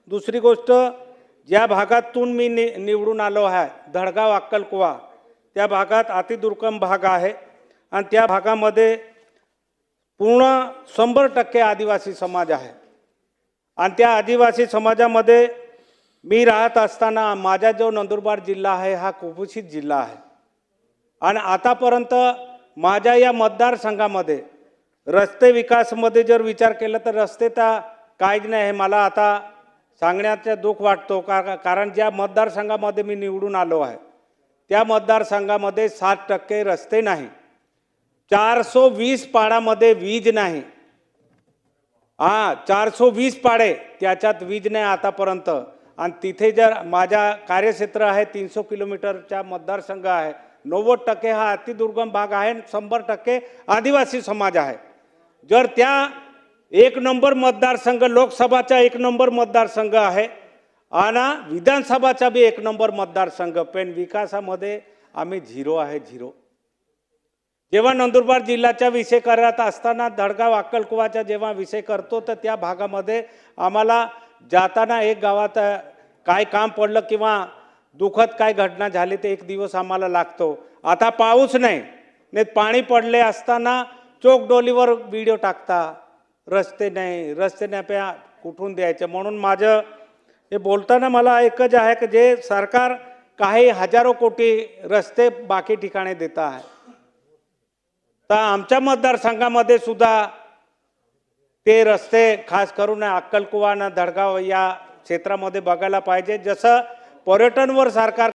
दुसरी गोष्ट, ज्या भागातून मी निवडून आलो आहे धडगाव अक्कलकुवा, त्या भागात अतिदुर्गम भाग आहे आणि त्या भागामध्ये पूर्ण 100% आदिवासी समाज आहे आणि त्या आदिवासी समाजामध्ये मी राहत असताना माझा जो नंदुरबार जिल्हा आहे हा कुपोषित जिल्हा आहे आणि आतापर्यंत माझ्या या मतदारसंघामध्ये रस्ते विकासामध्ये जर विचार केला तर रस्ते तर काहीच नाही आहे। मला आता सांगण्याचं दुःख वाटतो कारण ज्या मतदारसंघामध्ये मी निवडून आलो आहे त्या मतदारसंघामध्ये 7% रस्ते नाही, 420 पाड्यामध्ये वीज नाही। 420 पाडे त्याच्यात वीज नाही आतापर्यंत आणि तिथे जर माझा कार्यक्षेत्र आहे 300 किलोमीटरचा मतदारसंघ आहे, 90% हा अतिदुर्गम भाग आहे, 100% आदिवासी समाज आहे। जर त्या एक नंबर मतदारसंघ लोकसभाचा एक नंबर मतदारसंघ आहे आणि विधानसभाचा भी एक नंबर मतदारसंघ, पण विकासामध्ये आम्ही झिरो आहे, झिरो। जेव्हा नंदुरबार जिल्ह्याचा विषय करत असताना धडगाव अक्कलकुवाचा जेव्हा विषय करतो तर त्या भागामध्ये आम्हाला जाताना एक गावात काय काम पडलं किंवा दुःखद काय घटना झाली तर एक दिवस आम्हाला लागतो। आता पाऊस नाही पाणी पडले असताना चोकडोलीवर व्हिडिओ टाकता, रस्ते नाही पे कुठून द्यायचं। म्हणून माझं हे बोलताना मला एकच आहे की जे सरकार काही हजारो कोटी रस्ते बाकी ठिकाणी देत आहे तर आमच्या मतदारसंघामध्ये सुद्धा ते रस्ते खास करून अक्कलकुवा आणि धडगाव या क्षेत्रामध्ये बघायला पाहिजे। जसं पर्यटनवर सरकार